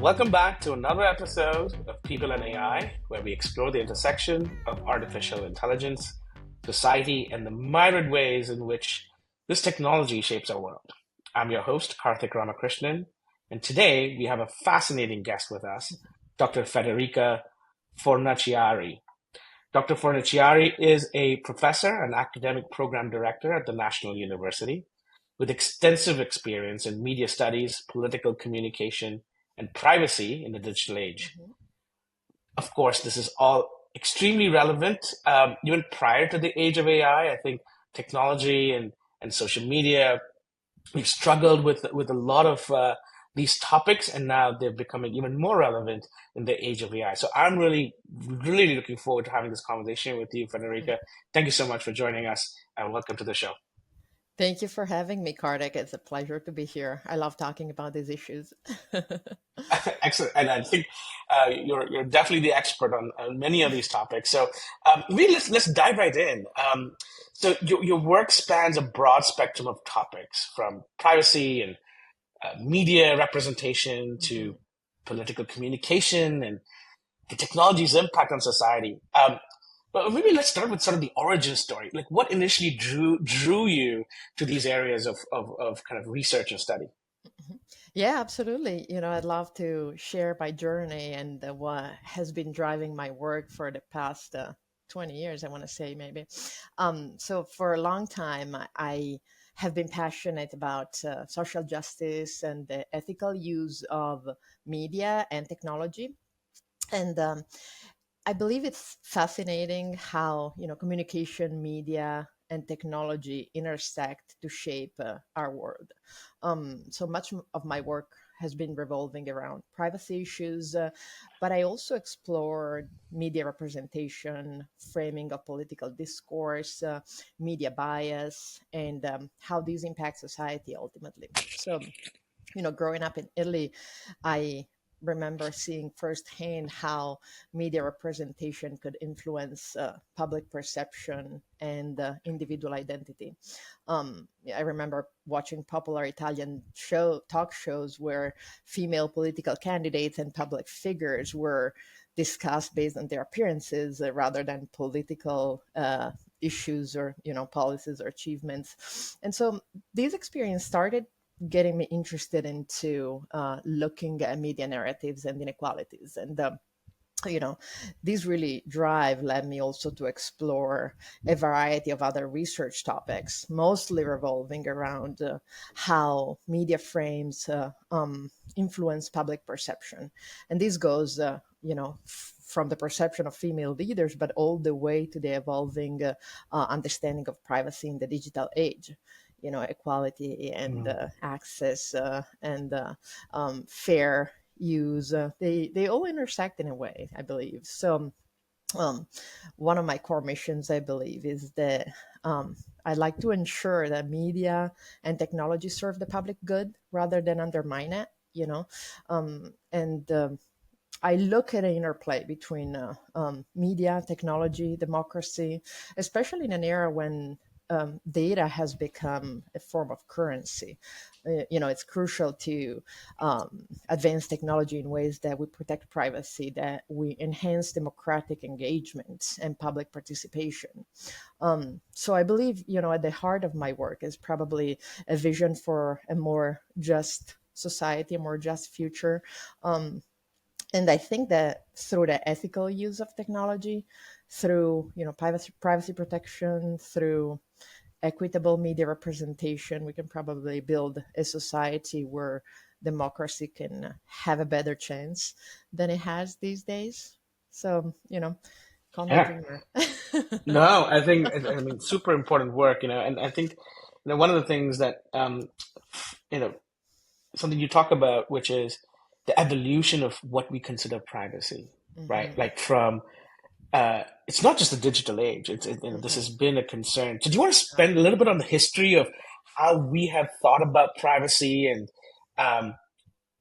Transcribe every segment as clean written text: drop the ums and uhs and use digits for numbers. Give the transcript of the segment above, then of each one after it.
Welcome back to another episode of People and AI, where we explore the intersection of artificial intelligence, society, and the myriad ways in which this technology shapes our world. I'm your host, Karthik Ramakrishnan, and today we have a fascinating guest with us, Dr. Federica Fornaciari. Dr. Fornaciari is a professor and academic program director at the National University with extensive experience in media studies, political communication, and privacy in the digital age. Mhm. Of course, this is all extremely relevant even prior to the age of AI. I think technology and social media, we've struggled with a lot of these topics, and now they're becoming even more relevant in the age of AI. So I'm really looking forward to having this conversation with you, Federica. Thank you so much for joining us, and welcome to the show. Thank you for having me, Kartik. It's a pleasure to be here. I love talking about these issues. Excellent, and I think you're definitely the expert on many of these topics. So maybe let's dive right in. So your work spans a broad spectrum of topics, from privacy and media representation Mhm. to political communication and the technology's impact on society. But maybe let's start with sort of the origin story. Like, what initially drew you to these areas of kind of research and study? Mhm. Yeah, absolutely. I'd love to share my journey and what has been driving my work for the past 20 years, I want to say maybe. So, for a long time, I have been passionate about social justice and the ethical use of media and technology. And I believe it's fascinating how communication, media, and technology intersect to shape our world. So much of my work has been revolving around privacy issues, but I also explored media representation, framing of political discourse, media bias, and how these impact society ultimately. So, growing up in Italy, I remember seeing firsthand how media representation could influence public perception and individual identity. I remember watching popular Italian talk shows where female political candidates and public figures were discussed based on their appearances rather than political issues or policies or achievements. And so these experiences started getting me interested into looking at media narratives and inequalities. And you know, these really drive led me also to explore a variety of other research topics, mostly revolving around how media frames influence public perception. And this goes, from the perception of female leaders, but all the way to the evolving understanding of privacy in the digital age. Equality and Mm. access and fair use, they all intersect in a way, I believe. So um, one of my core missions, I believe, is that I like to ensure that media and technology serve the public good rather than undermine it. And I look at an interplay between media, technology, democracy, especially in an era when data has become a form of currency. It's crucial to advance technology in ways that we protect privacy, that we enhance democratic engagement and public participation. So I believe, at the heart of my work is probably a vision for a more just society, a more just future. Um, and I think that through the ethical use of technology, through privacy protection, through equitable media representation, we can probably build a society where democracy can have a better chance than it has these days. So, call me a Yeah. dreamer. No, I mean, super important work, and I think, one of the things that, you know, something you talk about, which is the evolution of what we consider privacy, right? Hmm. Like from, it's not just the digital age. This Hmm. has been a concern. So do you want to spend a little bit on the history of how we have thought about privacy um,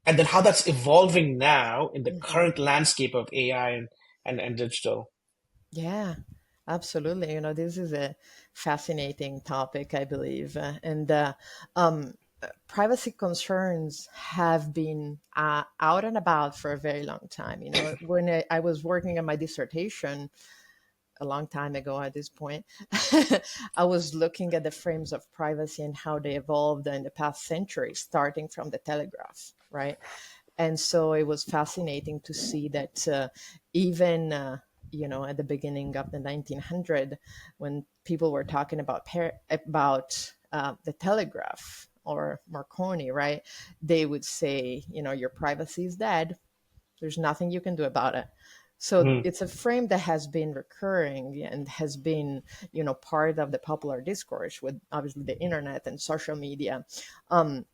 and then how that's evolving now in the Hmm. current landscape of AI and digital? Yeah, absolutely. This is a fascinating topic, I believe. And privacy concerns have been out and about for a very long time. You know, when I was working on my dissertation a long time ago at this point, I was looking at the frames of privacy and how they evolved in the past century, starting from the telegraph, right? And so it was fascinating to see that even at the beginning of the 1900, when people were talking about the telegraph or Marconi, right? They would say, your privacy is dead. There's nothing you can do about it. So Mhm. it's a frame that has been recurring and has been, part of the popular discourse with obviously the internet and social media. Um,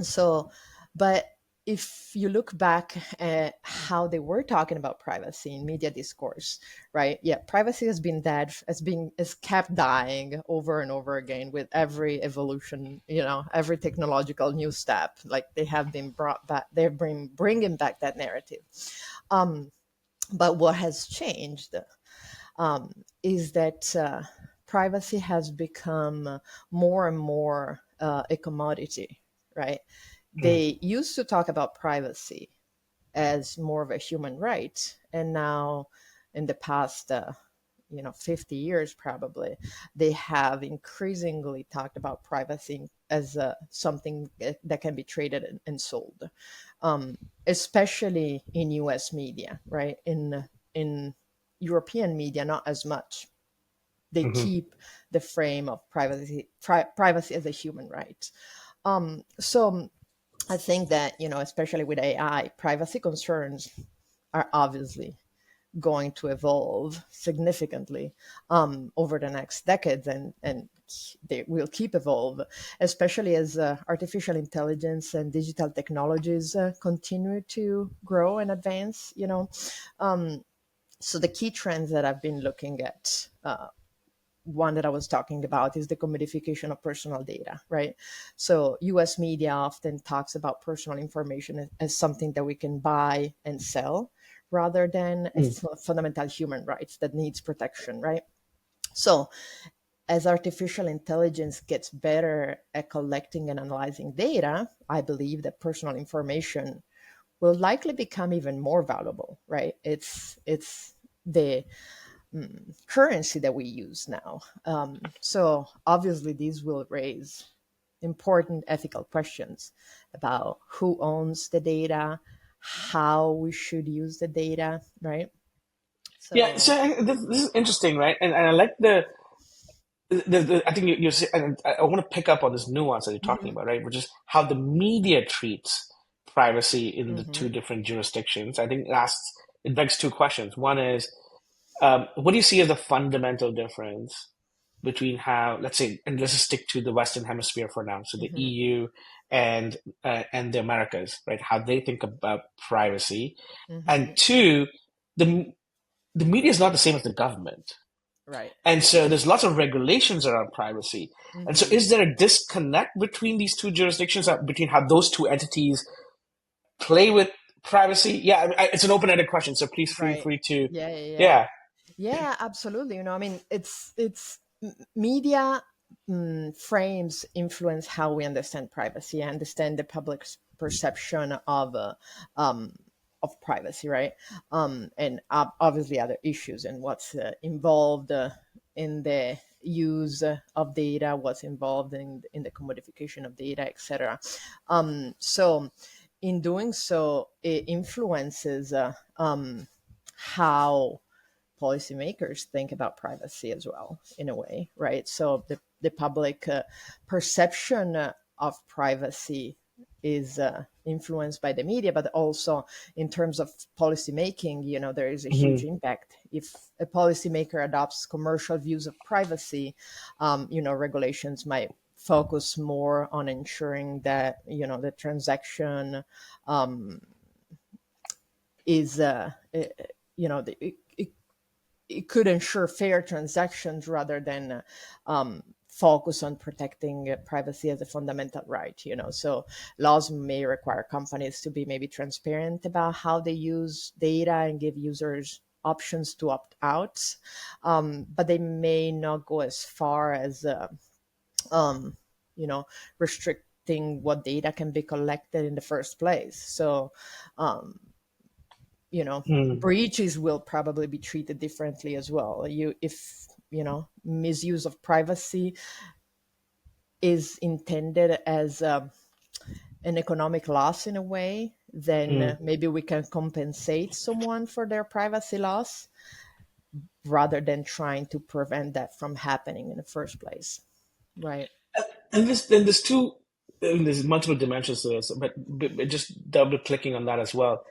so, but if you look back at how they were talking about privacy in media discourse, right? Yeah, privacy has been dead, has kept dying over and over again with every evolution, every technological new step. Like they have been brought back, they've been bringing back that narrative. Um, but what has changed is that privacy has become more and more a commodity, right? Mhm. They used to talk about privacy as more of a human right, and now in the past 50 years probably, they have increasingly talked about privacy as something that can be traded and sold, um, especially in US media, right? In European media, not as much. They Mhm. keep the frame of privacy as a human right. So I think that, especially with AI, privacy concerns are obviously going to evolve significantly over the next decades, and they will keep evolve, especially as artificial intelligence and digital technologies continue to grow and advance. Um, so the key trends that I've been looking at, one that I was talking about is the commodification of personal data, right? So US media often talks about personal information as something that we can buy and sell rather than a Mhm. fundamental human rights that needs protection, right? So as artificial intelligence gets better at collecting and analyzing data, I believe that personal information will likely become even more valuable, right? It's the currency that we use now. So obviously, these will raise important ethical questions about who owns the data, how we should use the data, right? Yeah, So, so this is interesting, right? And I like I think you're and I want to pick up on this nuance that you're talking mhm, about, right? Which is how the media treats privacy in the two mhm, different jurisdictions. I think it begs two questions. One is, what do you see as the fundamental difference between how, let's say, and let's just stick to the Western Hemisphere for now, so the mhm, EU and the Americas, right? How they think about privacy, and mhm, two, the the media is not the same as the government. right. And so there's lots of regulations around privacy. And so Mhm. is there a disconnect between these two jurisdictions, between how those two entities play with privacy? Yeah, it's an open-ended question, so please feel Right. free to, Yeah, yeah, yeah. yeah. Yeah, absolutely. I mean, media frames influence how we understand privacy, understand the public's perception um, of privacy, right? And obviously other issues and what's involved in the use of data, what's involved in the commodification of data, etc. So, in doing so, it influences how policymakers think about privacy as well, in a way, right? So the public perception of privacy is influenced by the media, but also in terms of policymaking, there is a huge Mhm. impact. If a policymaker adopts commercial views of privacy, regulations might focus more on ensuring that the transaction um, is it could ensure fair transactions rather than focus on protecting privacy as a fundamental right. So laws may require companies to be maybe transparent about how they use data and give users options to opt out, but they may not go as far as um, you know restrict restricting what data can be collected in the first place. So, um, Hmm. breaches will probably be treated differently as well. If misuse of privacy is intended as an economic loss in a way, then Hmm. maybe we can compensate someone for their privacy loss rather than trying to prevent that from happening in the first place. Right. And there's two, there's multiple dimensions to this, but just double clicking on that as well.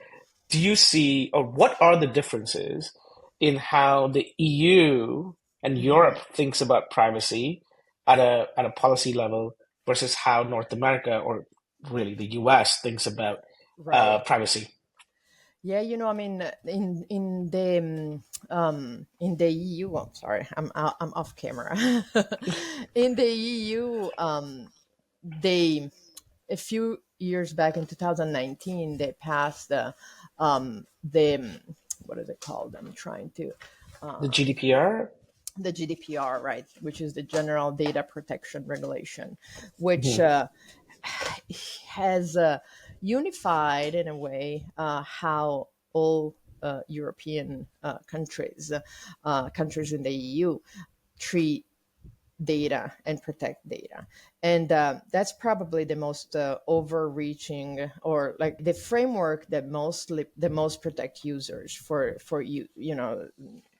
Do you see, or what are the differences in how the EU and Hmm. Europe thinks about privacy at a policy level versus how North America, or really the US, thinks about Right. privacy? Yeah, I mean, in the EU. Oh, sorry, I'm off camera. In the EU, they a few years back in 2019 they passed the what is it called? I'm trying to The GDPR? the GDPR, right, which is the General Data Protection Regulation, which Mhm. has unified in a way how all European countries in the EU treat data and protect data. And that's probably the most overreaching, or like the framework that most protect users for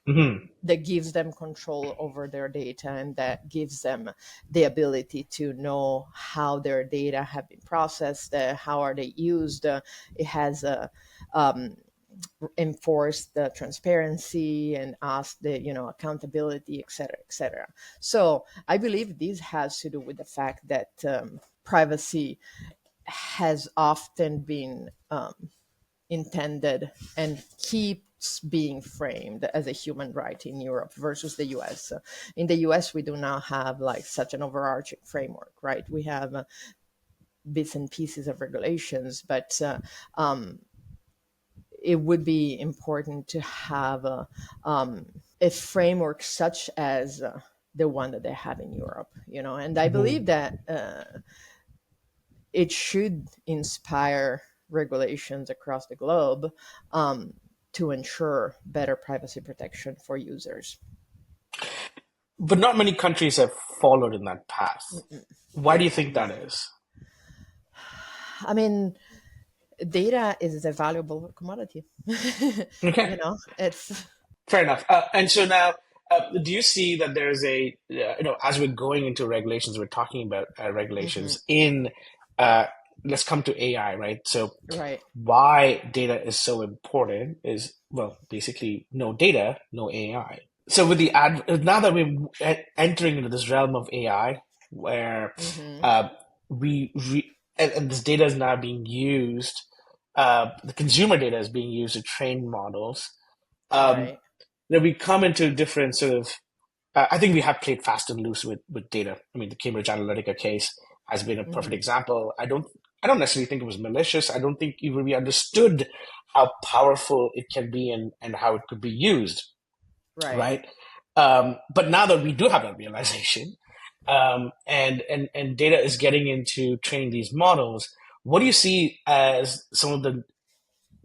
Mhm. that gives them control over their data, and that gives them the ability to know how their data have been processed, how are they used. It has um, enforced the transparency and asked the accountability, et cetera, et cetera. So I believe this has to do with the fact that privacy has often been intended and keeps being framed as a human right in Europe versus the US. In the US, we do not have like such an overarching framework, right? We have bits and pieces of regulations, but it would be important to have a framework such as the one that they have in Europe, and I believe Mhm. that it should inspire regulations across the globe to ensure better privacy protection for users. But not many countries have followed in that path. Why They do you have think that not. is? I mean, data is a valuable commodity. Okay. It's Fair enough. And so now, do you see that there's as we're going into regulations, we're talking about Mhm. regulations in, uh, let's come to AI, right? So, Right. why data is so important is, well, basically, no data, no AI. So, with now that we're entering into this realm of AI, where Hmm. uh, and this data is now being used, the consumer data is being used to train models. Um, Right. we come into different sort of. I think we have played fast and loose with data. I mean, the Cambridge Analytica case has been a perfect Hmm. example. I don't necessarily think it was malicious. I don't think even we understood how powerful it can be and how it could be used, Right. right? But now that we do have that realization, and data is getting into training these models, what do you see as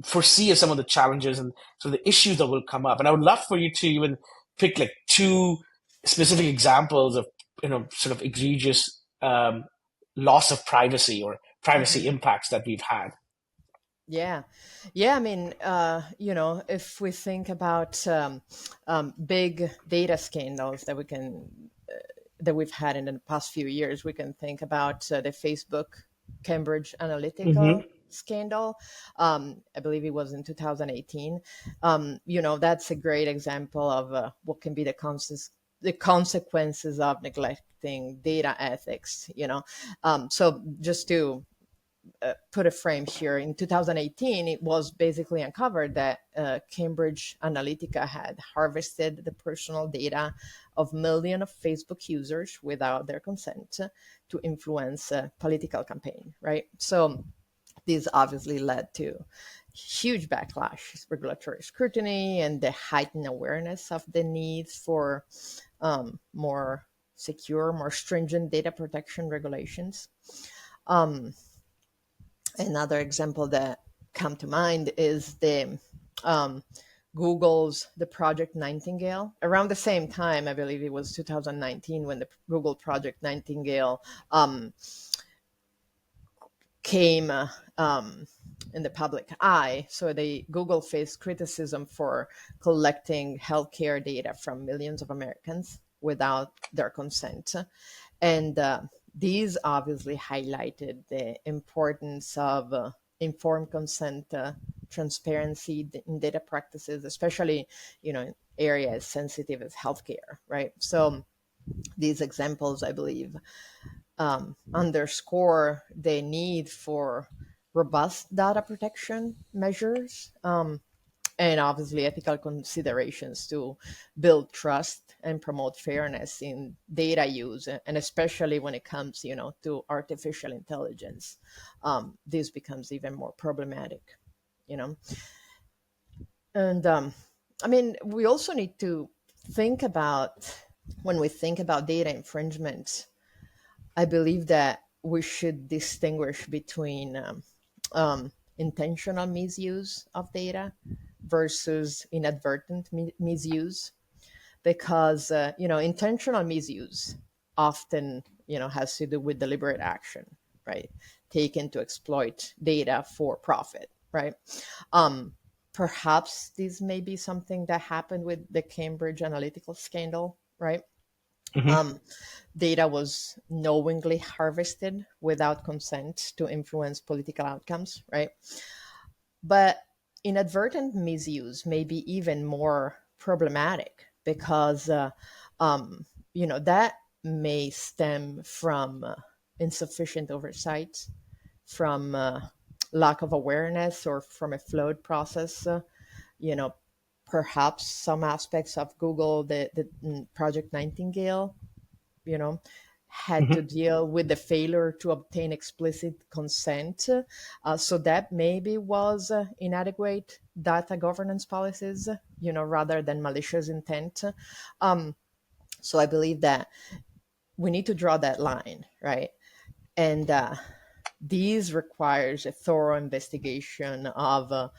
foresee as some of the challenges and some of the issues that will come up? And I would love for you to even pick like two specific examples of sort of egregious loss of privacy or privacy Hmm. impacts that we've had. Yeah, yeah. I mean, if we think about big data scandals that we've had in the past few years, we can think about the Facebook Cambridge Analytica Mm-hmm. scandal. I believe it was in 2018. That's a great example of what can be the consequences of neglecting data ethics. So just to put a frame here, in 2018, it was basically uncovered that Cambridge Analytica had harvested the personal data of millions of Facebook users without their consent to influence a political campaign, right? So this obviously led to huge backlash, regulatory scrutiny, and the heightened awareness of the need for more secure, more stringent data protection regulations. Um, Another example that come to mind is the um, Google's the Project Nightingale. Around the same time, I believe it was 2019 when the Google Project Nightingale came in the public eye. So the Google faced criticism for collecting healthcare data from millions of Americans without their consent. And these obviously highlighted the importance of informed consent, transparency in data practices, especially in areas sensitive as healthcare, right? So these examples, I believe, underscore the need for robust data protection measures, and obviously ethical considerations to build trust and promote fairness in data use, and especially when it comes to artificial intelligence. This becomes even more problematic, you know and I mean, we also need to think about, when we think about data infringement, I believe that we should distinguish between intentional misuse of data versus inadvertent misuse, because intentional misuse often has to do with deliberate action, right? Taken to exploit data for profit, right? Um, Perhaps this may be something that happened with the Cambridge Analytical scandal, right? Hmm. Um, Data was knowingly harvested without consent to influence political outcomes, right? But inadvertent misuse may be even more problematic because, that may stem from insufficient oversight, from lack of awareness, or from a flawed process. You know, Perhaps some aspects of Google, the Project Nightingale, you know, had to Hmm. deal with the failure to obtain explicit consent. So that maybe was inadequate data governance policies, rather than malicious intent. Um, so I believe that we need to draw that line, right? And these requires a thorough investigation of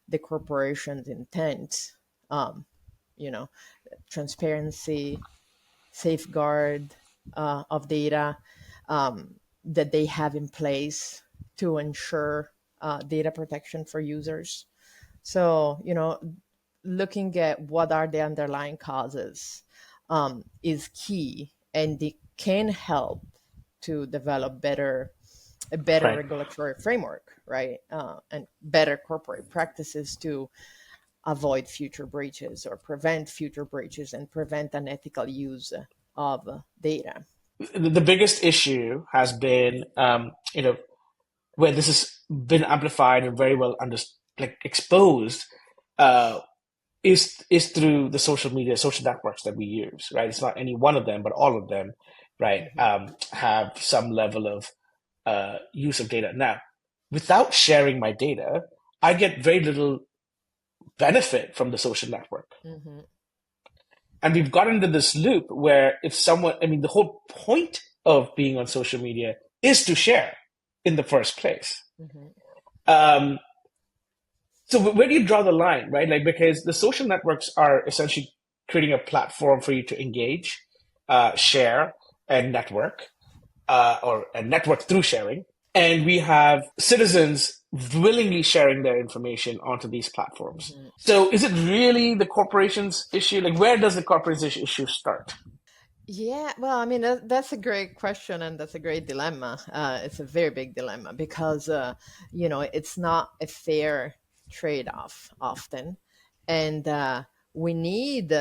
the corporation's intent, um, you know, transparency, safeguard of data that they have in place to ensure data protection for users. So, looking at what are the underlying causes is key, and it can help to develop a better Right. regulatory framework, right? And better corporate practices to avoid future breaches or prevent future breaches and prevent unethical use of data. The biggest issue has been, where this has been amplified and very well like exposed, uh, is through the social media, social networks that we use, right? It's not any one of them, but all of them, right? Mhm. Have some level of use of data. Now, without sharing my data, I get very little benefit from the social network. Mhm. And we've gotten into this loop where if someone, I mean, the whole point of being on social media is to share in the first place. Mhm. Um, so where do you draw the line, right? Like, because the social networks are essentially creating a platform for you to engage, share, and network, or and network through sharing. And we have citizens willingly sharing their information onto these platforms. Mhm. So is it really the corporation's issue? Like, where does the corporation's issue start? Yeah, well, I mean, that's a great question, and that's a great dilemma. It's a very big dilemma because, it's not a fair trade-off often. And we need,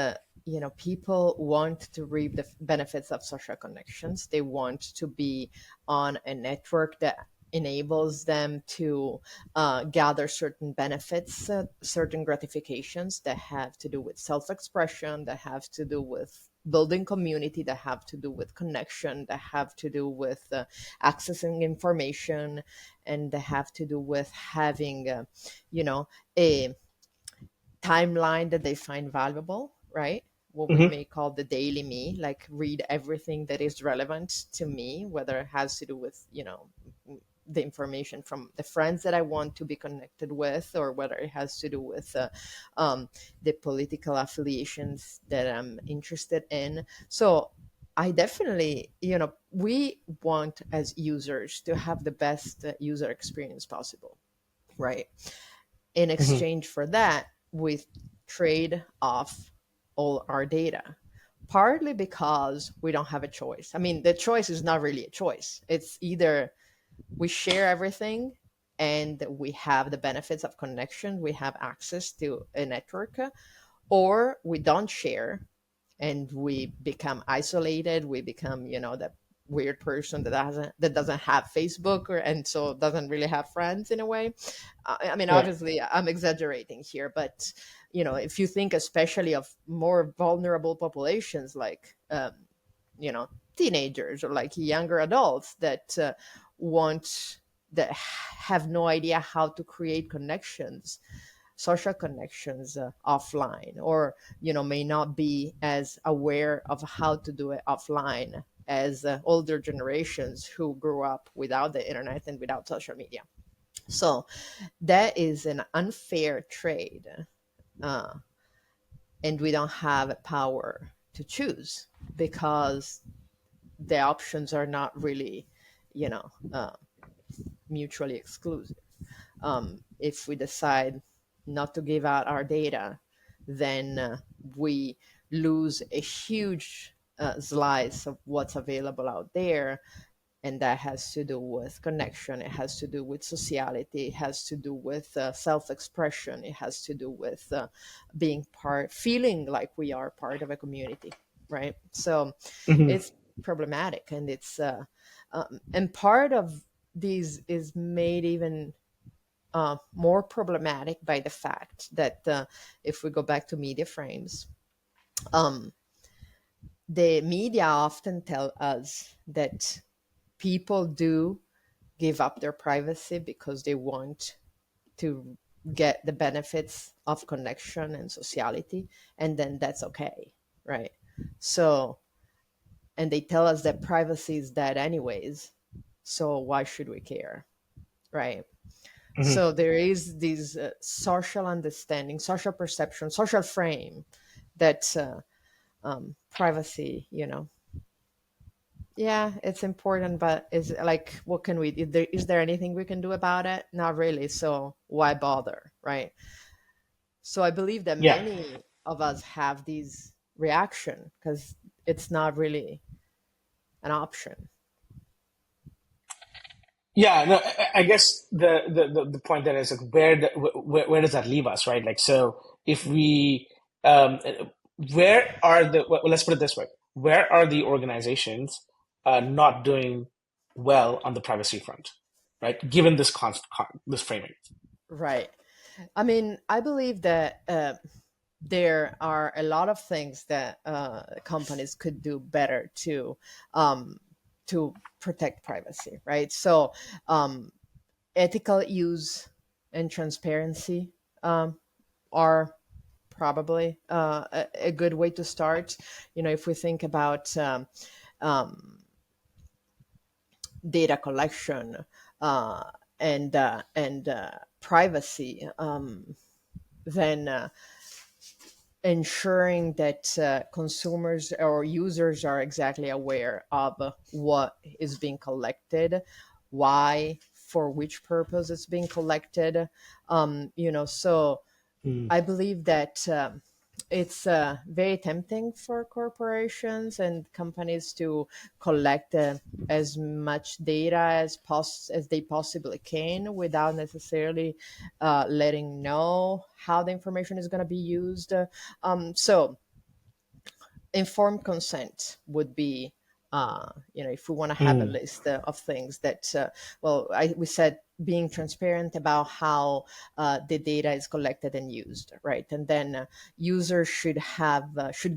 people want to reap the benefits of social connections. They want to be on a network that enables them to gather certain benefits, certain gratifications that have to do with self-expression, that have to do with building community, that have to do with connection, that have to do with accessing information, and that have to do with having, a timeline that they find valuable, right? what we Hmm. may call the daily me, like read everything that is relevant to me, whether it has to do with, the information from the friends that I want to be connected with, or whether it has to do with the political affiliations that I'm interested in. So I definitely, we want as users to have the best user experience possible, right? In Hmm. exchange for that, we trade off all our data, partly because we don't have a choice. I mean, the choice is not really a choice. It's either we share everything and we have the benefits of connection, we have access to a network, or we don't share and we become isolated, we become, that weird person that doesn't have Facebook, or and so doesn't really have friends in a way. I mean, Yeah. obviously I'm exaggerating here, but if you think especially of more vulnerable populations, like teenagers, or like younger adults that want that have no idea how to create connections, social connections, offline, or may not be as aware of how to do it offline as older generations who grew up without the internet and without social media. So that is an unfair trade, uh, and we don't have a power to choose, because the options are not really, you know mutually exclusive. If we decide not to give out our data, then we lose a huge slice of what's available out there. And that has to do with connection, it has to do with sociality, it has to do with self-expression, it has to do with being part, feeling like we are part of a community, right? So Hmm. it's problematic, and it's and part of these is made even more problematic by the fact that if we go back to media frames, um, the media often tell us that people do give up their privacy because they want to get the benefits of connection and sociality, and then that's okay, right? So, and they tell us that privacy is dead anyways, so why should we care, right? Hmm. So there is this social understanding, social perception, social frame that privacy, yeah, it's important, but is like, what can we? Is there anything we can do about it? Not really. So why bother, right? So I believe that Yeah. many of us have these reaction because it's not really an option. Yeah, no, I guess the point then is like where does that leave us, right? Like, so if we where are the well, let's put it this way: where are the organizations not doing well on the privacy front, right? Given this this framing. Right. I mean, I believe that there are a lot of things that companies could do better um, to protect privacy, right? So, ethical use and transparency are probably a good way to start. If we think about um, data collection and privacy, then ensuring that consumers or users are exactly aware of what is being collected, why, for which purpose it's being collected. So Mm. I believe that it's very tempting for corporations and companies to collect as much data as they possibly can, without necessarily letting know how the information is going to be used. So informed consent would be, if we want to have a Mm. list of things that, we said being transparent about how the data is collected and used, right? And then users should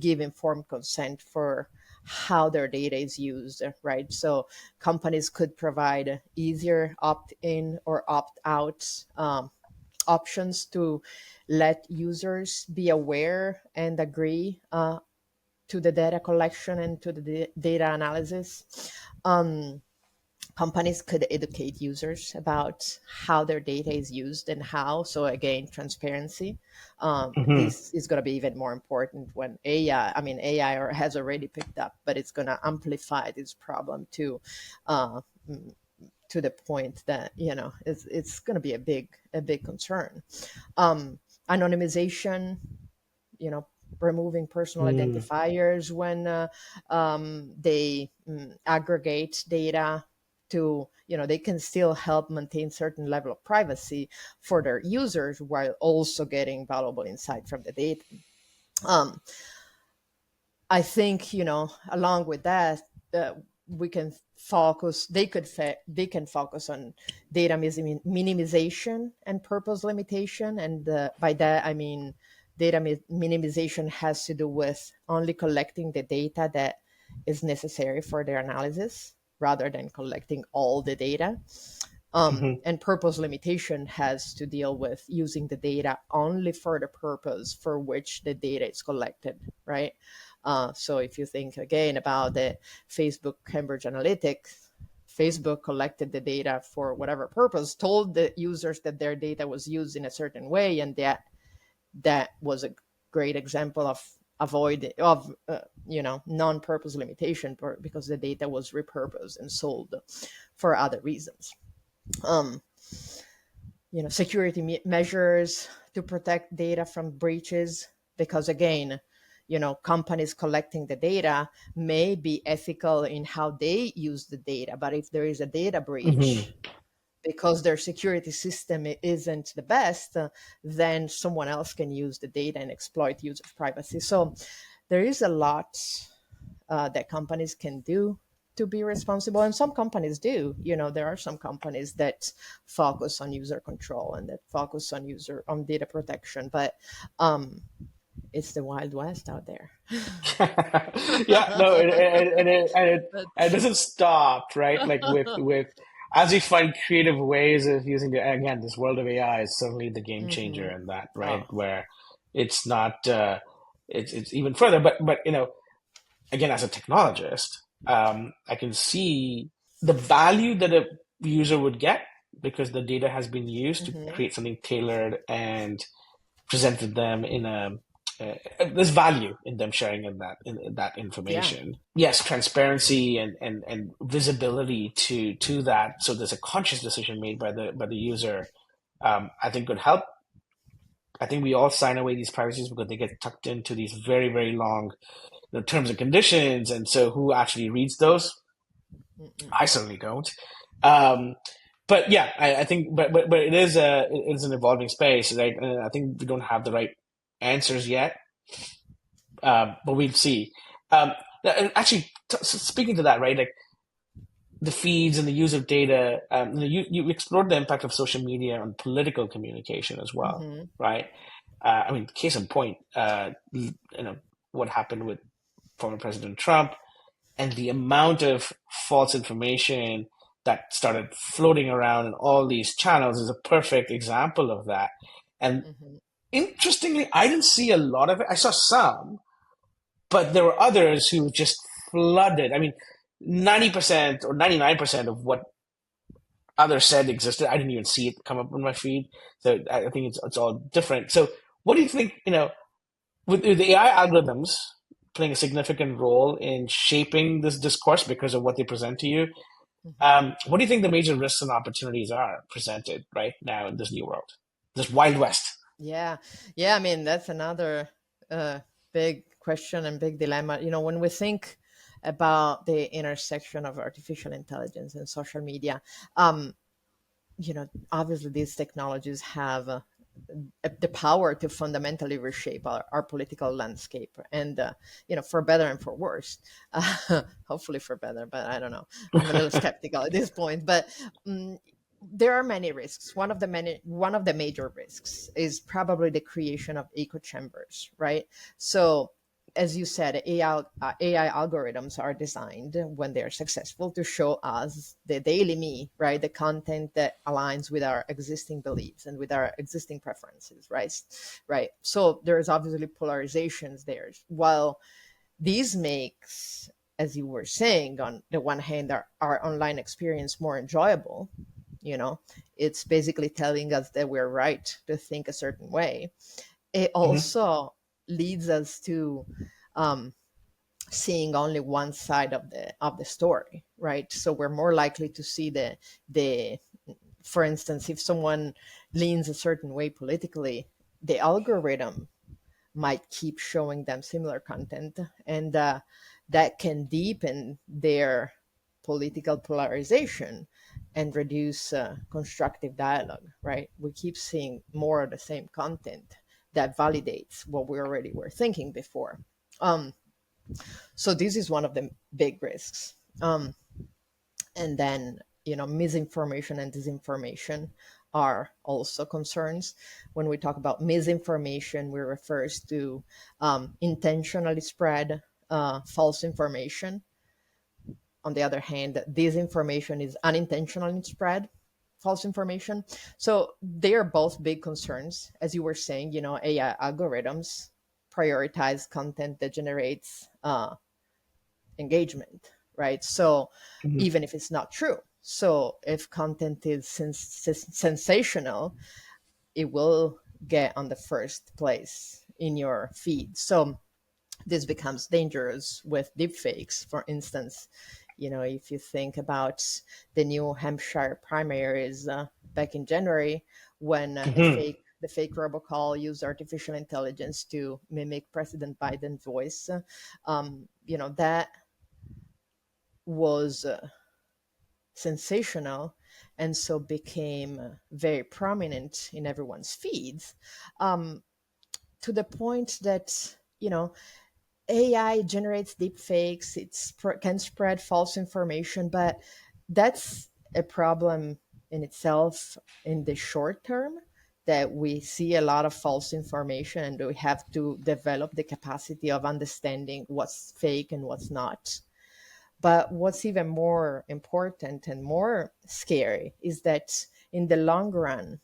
give informed consent for how their data is used, right? So companies could provide easier opt-in or opt-out options to let users be aware and agree to the data collection and to the data analysis. Companies could educate users about how their data is used and how. So again, transparency. Hmm. This is going to be even more important when AI. I mean, AI has already picked up, but it's going to amplify this problem uh, to the point that it's going to be a big concern. Anonymization, you know, removing personal Mm. identifiers when they aggregate data to, they can still help maintain certain level of privacy for their users while also getting valuable insight from the data. um, I think, along with that, uh, we can focus. They can focus on data minimization and purpose limitation, and by that I mean data minimization has to do with only collecting the data that is necessary for their analysis, rather than collecting all the data. Hmm. And purpose limitation has to deal with using the data only for the purpose for which the data is collected, right? So if you think again about the Facebook Cambridge Analytics, Facebook collected the data for whatever purpose, told the users that their data was used in a certain way, and that was a great example of non-purpose limitation, because the data was repurposed and sold for other reasons. um, Security measures to protect data from breaches, because again, companies collecting the data may be ethical in how they use the data, but if there is a data Hmm. breach because their security system isn't the best, then someone else can use the data and exploit users' privacy. So there is a lot that companies can do to be responsible, and some companies do. There are some companies that focus on user control and that focus on data protection, but it's the wild west out there. Yeah, no, But it doesn't stop, right? Like with as we find creative ways of using again, this world of AI is certainly the game changer hmm in that, right? oh Where it's not it's even further, but again, as a technologist, I can see the value that a user would get because the data has been used to hmm create something tailored and presented them in a there's value in them sharing in that yeah. information. Yes, transparency and visibility to that, so there's a conscious decision made by the user. I think could help. I think we all sign away these privacies because they get tucked into these very very long terms and conditions, and so who actually reads those? Mm-mm. I certainly don't. Um, but yeah, I think, but it is an evolving space, right? And I think we don't have the right answers yet, but we'll see. Um, and actually, speaking to that, right? Like the feeds and the use of data, you explored the impact of social media on political communication as well, hmm right? I mean, case in point, what happened with former President Trump and the amount of false information that started floating around in all these channels is a perfect example of that. And hmm interestingly, I didn't see a lot of it. I saw some, but there were others who just flooded. I mean, 90% or 99% of what others said existed. I didn't even see it come up on my feed. So I think it's all different. So what do you think, with the AI algorithms playing a significant role in shaping this discourse because of what they present to you, hmm what do you think the major risks and opportunities are presented right now in this new world, this wild west? Yeah, yeah. I mean, that's another uh, big question and big dilemma. When we think about the intersection of artificial intelligence and social media, um, obviously these technologies have the power to fundamentally reshape our political landscape, and for better and for worse. Hopefully for better, but I don't know. I'm a little skeptical at this point. But um, there are many risks. One of the major risks is probably the creation of echo chambers, right? So as you said, AI algorithms are designed, when they are successful, to show us the daily me, right? The content that aligns with our existing beliefs and with our existing preferences, right? Right. So there's obviously polarizations there. While This makes, as you were saying, on the one hand, our online experience more enjoyable. You know, it's basically telling us that we're right to think a certain way. It Hmm. also leads us to um, seeing only one side of the story, right? So we're more likely to see the for instance, if someone leans a certain way politically, the algorithm might keep showing them similar content, and that can deepen their political polarization and reduce constructive dialogue, right? We keep seeing more of the same content that validates what we already were thinking before. Um, so this is one of the big risks. And then, misinformation and disinformation are also concerns. When we talk about misinformation, we refers to intentionally spread false information. On the other hand, disinformation is unintentionally spread false information. So they are both big concerns. As you were saying, AI algorithms prioritize content that generates engagement, right? So Hmm. even if it's not true, so if content is sensational, it will get on the first place in your feed. So this becomes dangerous with deepfakes. For instance, if you think about the New Hampshire primaries back in January, when Hmm. the fake robocall used artificial intelligence to mimic President Biden's voice, that was sensational, and so became very prominent in everyone's feeds, um, to the point that AI generates deep fakes. Can spread false information, but that's a problem in itself in the short term, that we see a lot of false information and we have to develop the capacity of understanding what's fake and what's not. But what's even more important and more scary is that in the long run,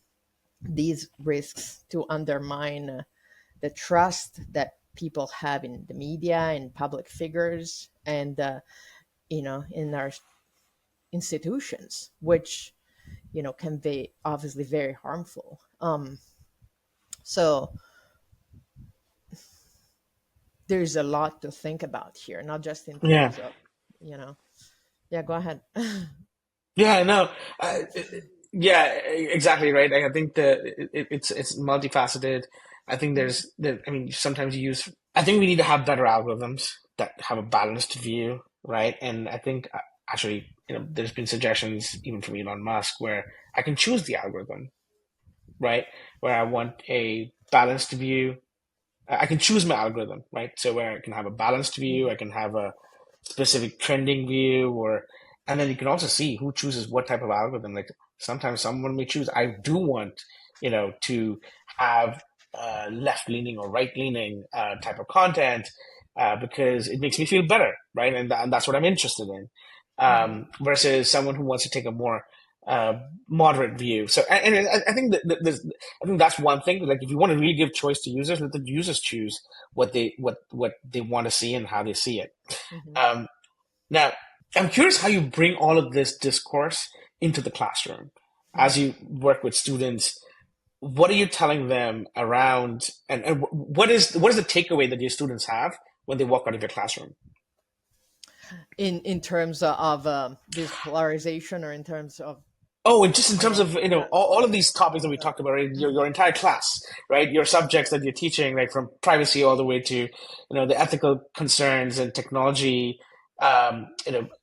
these risks to undermine the trust that people have in the media and public figures, and in our institutions, which can be obviously very harmful. So there's a lot to think about here, not just in Yeah. terms of you know yeah, go ahead. Yeah, no, yeah, exactly right. I think it's multifaceted. I think I mean, sometimes you use. I think we need to have better algorithms that have a balanced view, right? And I think actually, there's been suggestions even from Elon Musk where I can choose the algorithm, right? Where I want a balanced view. I can choose my algorithm, right? So where I can have a balanced view, I can have a specific trending view, or and then you can also see who chooses what type of algorithm. Like sometimes someone may choose, I do want, to have left leaning or right leaning type of content because it makes me feel better, right? And that's what I'm interested in. Hmm. Versus someone who wants to take a more uh, moderate view. So, and I think I think that's one thing. Like, if you want to really give choice to users, let the users choose what they want to see and how they see it. Hmm. Um, Now, I'm curious how you bring all of this discourse into the classroom as Hmm. you work with students. What are you telling them around, and what is the takeaway that your students have when they walk out of your classroom? In terms of this polarization, or in terms of Oh, and just in terms of identity. Yeah. all of these topics that we talked about, right? Your entire class, right? Your subjects that you're teaching, like from privacy all the way to the ethical concerns and technology,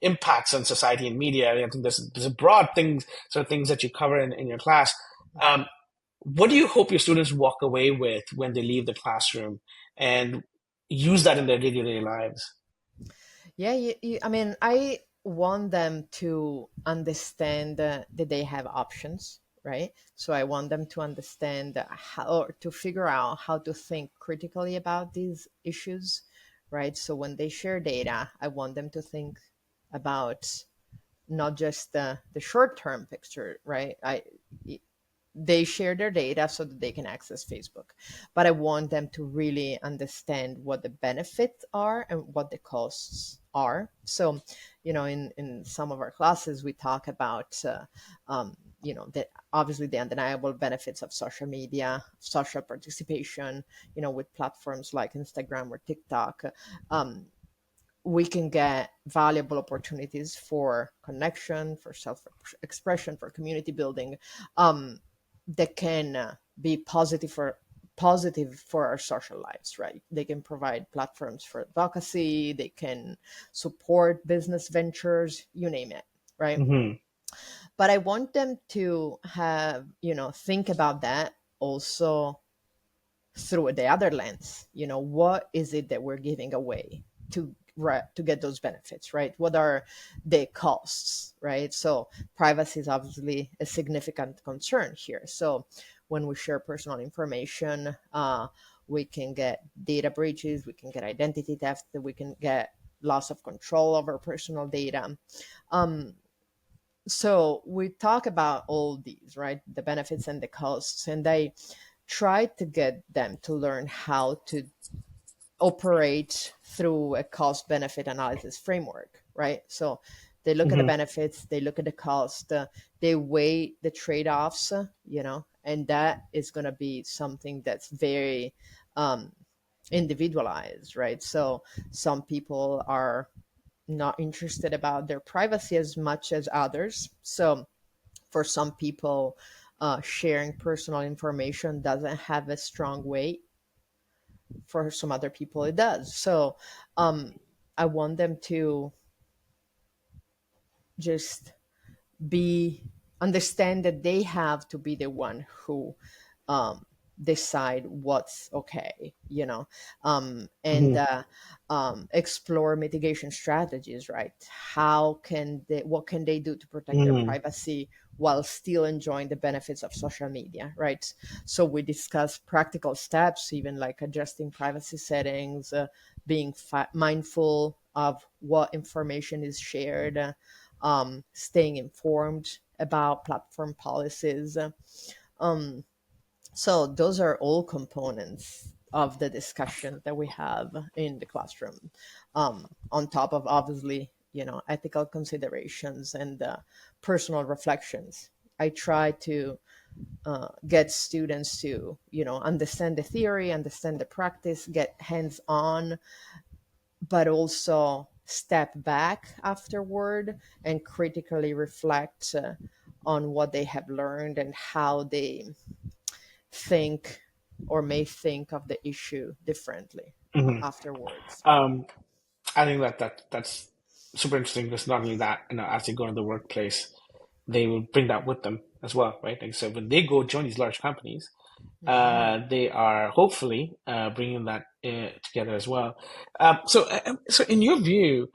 impacts on society and media. I think there's a broad things, sort of things that you cover in your class. Mhm. Um, what do you hope your students walk away with when they leave the classroom and use that in their day-to-day lives? Yeah, I mean, I want them to understand that they have options, right? So I want them to understand how, or to figure out how to think critically about these issues, right? So when they share data, I want them to think about not just the short term picture, right? they share their data so that they can access Facebook. But I want them to really understand what the benefits are and what the costs are. So, in some of our classes, we talk about, obviously the undeniable benefits of social media, social participation, with platforms like Instagram or TikTok. Um, we can get valuable opportunities for connection, for self expression, for community building, um, that can be positive for our social lives, right? They can provide platforms for advocacy, they can support business ventures, you name it, right? Hmm. But I want them to have, think about that also through the other lens. What is it that we're giving away to to get those benefits, right? What are the costs, right? So privacy is obviously a significant concern here. So when we share personal information, we can get data breaches, we can get identity theft, we can get loss of control over personal data. um, so we talk about all these, right? The benefits and the costs, and I try to get them to learn how to operate through a cost benefit analysis framework, right? So they look at the Hmm. benefits, they look at the cost, they weigh the trade-offs, and that is going to be something that's very um, individualized, right? So some people are not interested about their privacy as much as others. So for some people, sharing personal information doesn't have a strong weight. For some other people, it does. So um, I want them to just be understand that they have to be the one who um, decide what's okay, and Hmm. explore mitigation strategies, right? What can they do to protect their Hmm. privacy while still enjoying the benefits of social media, right? So we discuss practical steps, even like adjusting privacy settings, being mindful of what information is shared, staying informed about platform policies. Um, so those are all components of the discussion that we have in the classroom, on top of obviously, ethical considerations and personal reflections. I try to get students to, understand the theory, understand the practice, get hands on, but also step back afterward and critically reflect on what they have learned and how they think or may think of the issue differently Hmm. afterwards. Um, I think that's super interesting because not only that, as they go into the workplace, they will bring that with them as well, right? Like so, when they go join these large companies, Mhm. they are hopefully bringing that together as well. So in your view,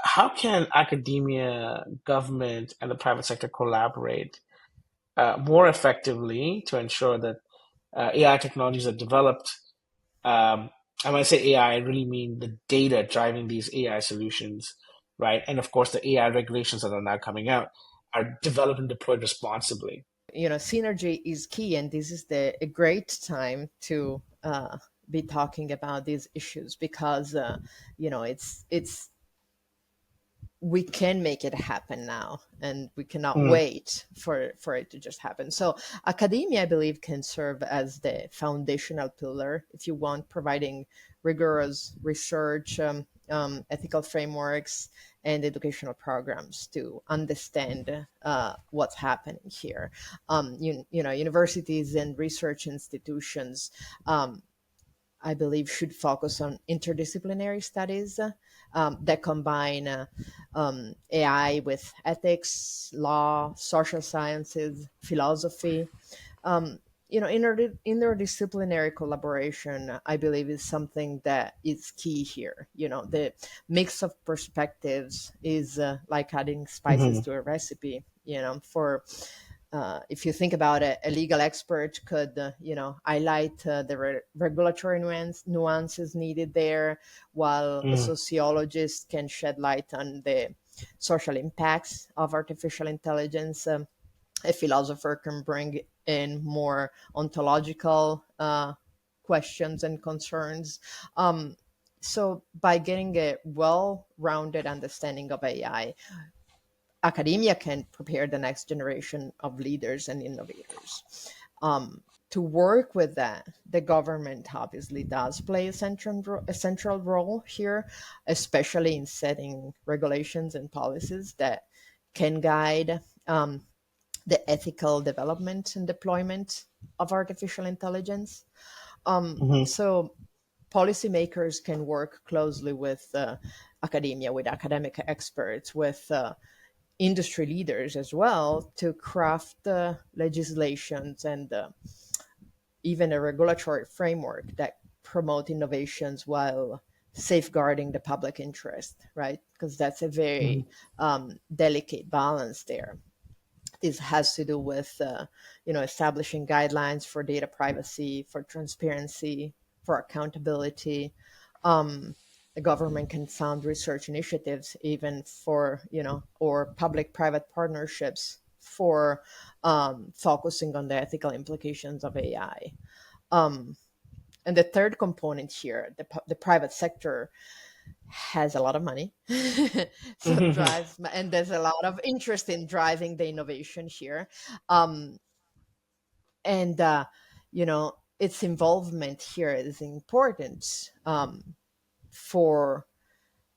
how can academia, government, and the private sector collaborate more effectively to ensure that AI technologies are developed? Um, and when I say AI, I really mean the data driving these AI solutions, right? And of course, the AI regulations that are now coming out are developed and deployed responsibly. Synergy is key, and this is a great time to be talking about these issues because it's we can make it happen now, and we cannot Mm. wait for it to just happen. So academia, I believe, can serve as the foundational pillar, if you want, providing rigorous research, ethical frameworks, and educational programs to understand what's happening here. Universities and research institutions, I believe, should focus on interdisciplinary studies that combine AI with ethics, law, social sciences, philosophy. Um, interdisciplinary collaboration, I believe, is something that is key here. The mix of perspectives is like adding spices Hmm. to a recipe. For if you think about it, a legal expert could, highlight the regulatory nuances needed there, while a Mm. sociologist can shed light on the social impacts of artificial intelligence. A philosopher can bring in more ontological questions and concerns. Um, so, by getting a well rounded understanding of AI, academia can prepare the next generation of leaders and innovators. To work with that, the government obviously does play a central role here, especially in setting regulations and policies that can guide the ethical development and deployment of artificial intelligence. Hmm. So policymakers can work closely with academia, with academic experts, with industry leaders as well to craft legislations and even a regulatory framework that promote innovations while safeguarding the public interest, right? Because that's a very delicate balance there. This has to do with establishing guidelines for data privacy, for transparency, for accountability. um, the government can fund research initiatives even for or public-private partnerships for focusing on the ethical implications of AI. And the third component here, the private sector has a lot of money. So Hmm. drives, and there's a lot of interest in driving the innovation here. um, and its involvement here is important for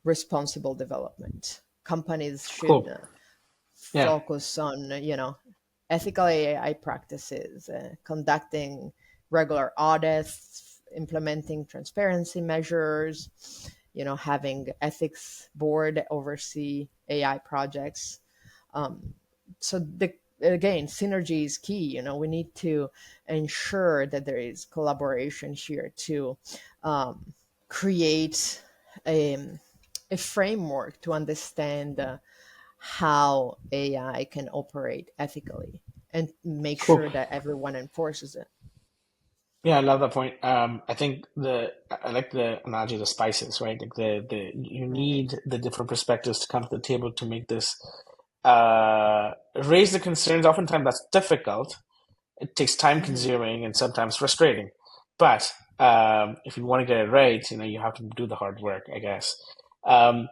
responsible development. Companies should Cool. Yeah. focus on ethical AI practices, conducting regular audits, implementing transparency measures, having ethics board oversee AI projects. So again, synergy is key. We need to ensure that there is collaboration here to create a framework to understand how AI can operate ethically and make Cool. sure that everyone enforces it. Yeah, I love that point. I think I like the analogy of the spices, right? Like the you Right. need the different perspectives to come to the table to make this raise the concerns. Oftentimes that's difficult. It takes time Hmm. consuming and sometimes frustrating. But if you want to get it right, you have to do the hard work, I guess. Um,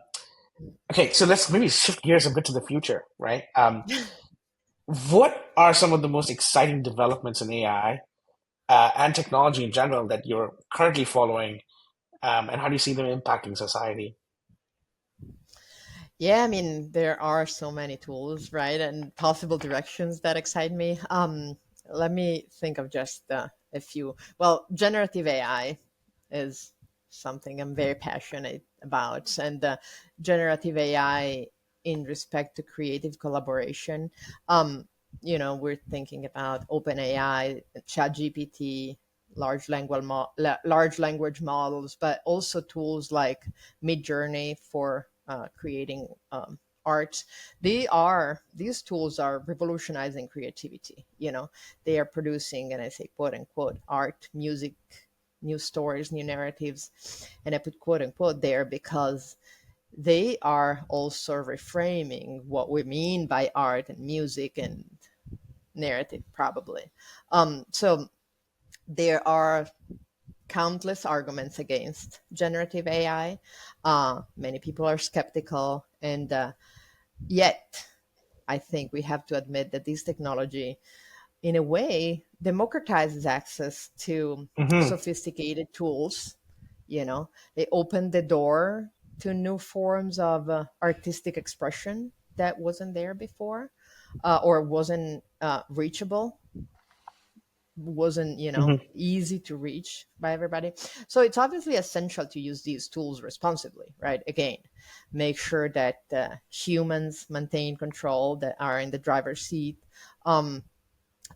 okay, so let's maybe shift gears a bit to the future, right? What are some of the most exciting developments in AI and technology in general that you're currently following, and how do you see them impacting society? Yeah, I mean, there are so many tools, right, and possible directions that excite me. Let me think of just a few. Well, generative AI is something I'm very passionate about, and generative AI in respect to creative collaboration. Um, we're thinking about OpenAI, ChatGPT, large language models, but also tools like Midjourney for creating art. These tools are revolutionizing creativity. They are producing, and I say quote unquote, art, music, new stories, new narratives, and I put quote unquote there because they are also reframing what we mean by art and music and narrative, probably. So there are countless arguments against generative AI. Many people are skeptical, and yet I think we have to admit that this technology, in a way, democratizes access to Hmm. sophisticated tools. They open the door to new forms of artistic expression that wasn't there before, or wasn't reachable, wasn't Hmm. easy to reach by everybody. So it's obviously essential to use these tools responsibly, right? Again, make sure that humans maintain control, that are in the driver's seat. um,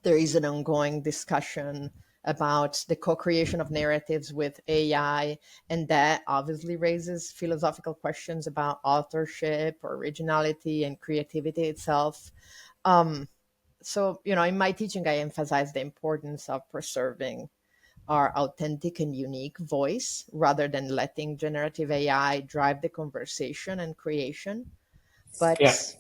there is an ongoing discussion about the co-creation of narratives with AI, and that obviously raises philosophical questions about authorship, originality, and creativity itself. Um, so, in my teaching, I emphasize the importance of preserving our authentic and unique voice rather than letting generative AI drive the conversation and creation. Yeah. But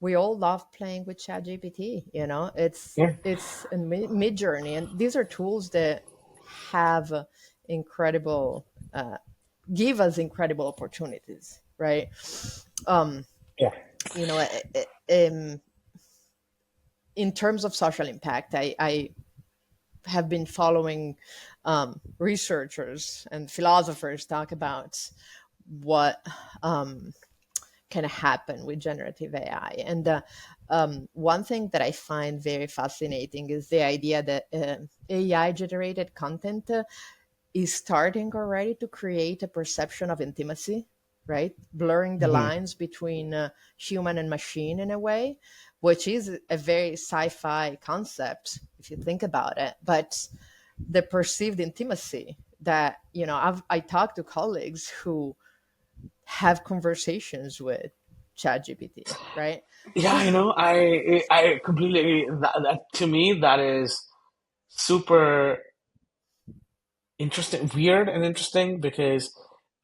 we all love playing with ChatGPT. You know, Yeah. it's a mid journey, and these are tools that have incredible, give us incredible opportunities, right? Um, Yeah. you know, in terms of social impact, I have been following researchers and philosophers talk about what can happen with generative AI. And one thing that I find very fascinating is the idea that AI generated content is starting already to create a perception of intimacy, right? Blurring the Hmm. lines between human and machine in a way, which is a very sci fi concept if you think about it. But the perceived intimacy that, you know, I talked to colleagues who have conversations with ChatGPT, right? So, Yeah, I completely agree. That to me, that is super interesting, weird and interesting because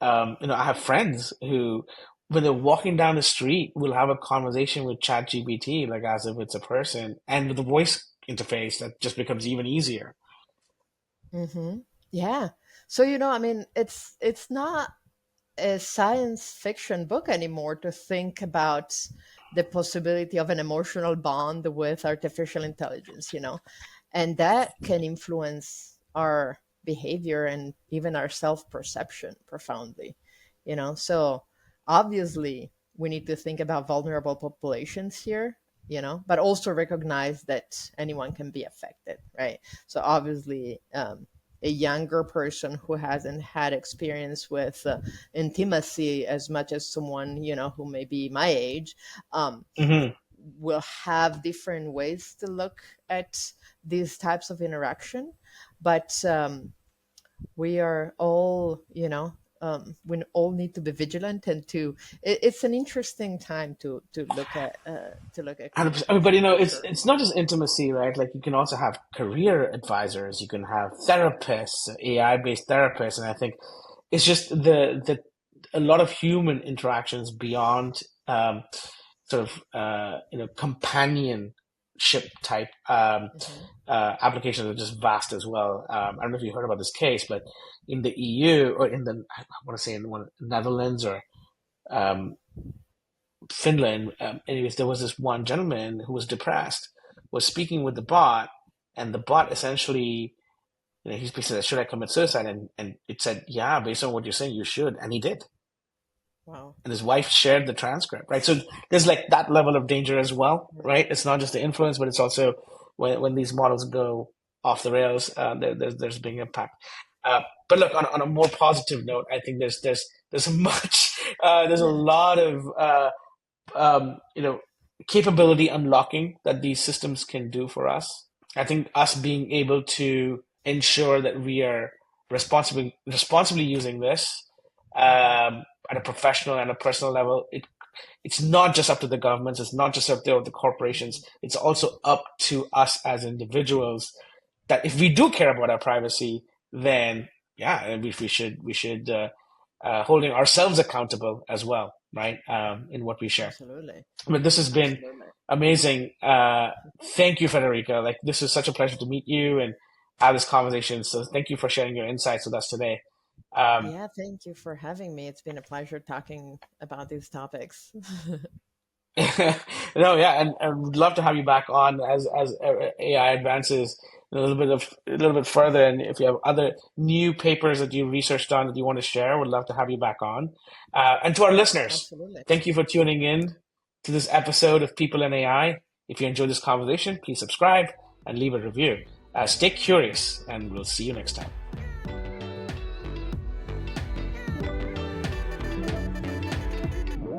I have friends who, when they're walking down the street, will have a conversation with ChatGPT like as if it's a person, and with the voice interface that just becomes even easier. yeah. So, you know, I mean, it's not a science fiction book anymore to think about the possibility of an emotional bond with artificial intelligence, you know, and that can influence our behavior and even our self perception profoundly, you know. So obviously, we need to think about vulnerable populations here, you know, but also recognize that anyone can be affected, right? So obviously, a younger person who hasn't had experience with intimacy as much as someone, you know, who may be my age, um, Hmm. will have different ways to look at these types of interaction. But we are all, you know, we all need to be vigilant and it's an interesting time to look at 100%. I mean, but communication for it's sure. it's not just intimacy, right? Like you can also have career advisors, you can have therapists, AI-based therapists, and I think it's just the a lot of human interactions beyond sort of companionship type Hmm. applications are just vast as well. I don't know if you heard about this case, but in the EU or in the I want to say in one Netherlands or um, Finland, anyways, there was this one gentleman who was depressed, was speaking with the bot, and the bot essentially, he basically said, "Should I commit suicide?" And it said, "Yeah, based on what you're saying, you should," and he did. Wow. And his wife shared the transcript, right? So there's like that level of danger as well, Yeah. right? It's not just the influence, but it's also when these models go off the rails, there's a big impact. But look, on a more positive note, I think there's much there's a lot of capability unlocking that these systems can do for us. I think us being able to ensure that we are responsibly using this Hmm. at a professional and a personal level. It's not just up to the governments. It's not just up to the corporations. Hmm. It's also up to us as individuals. That if we do care about our privacy, then yeah, we should holding ourselves accountable as well, right? In what we share. Absolutely. But this has been Absolutely. amazing. Thank you, Federica. Like this is such a pleasure to meet you and have this conversation. So thank you for sharing your insights with us today. Um, Yeah, thank you for having me. It's been a pleasure talking about these topics. no, yeah, and I would love to have you back on as AI advances a little bit further. And if you have other new papers that you researched on that you want to share, would love to have you back on. And to our listeners, Absolutely. thank you for tuning in to this episode of People and AI. If you enjoyed this conversation, please subscribe and leave a review. Stay curious, and we'll see you next time.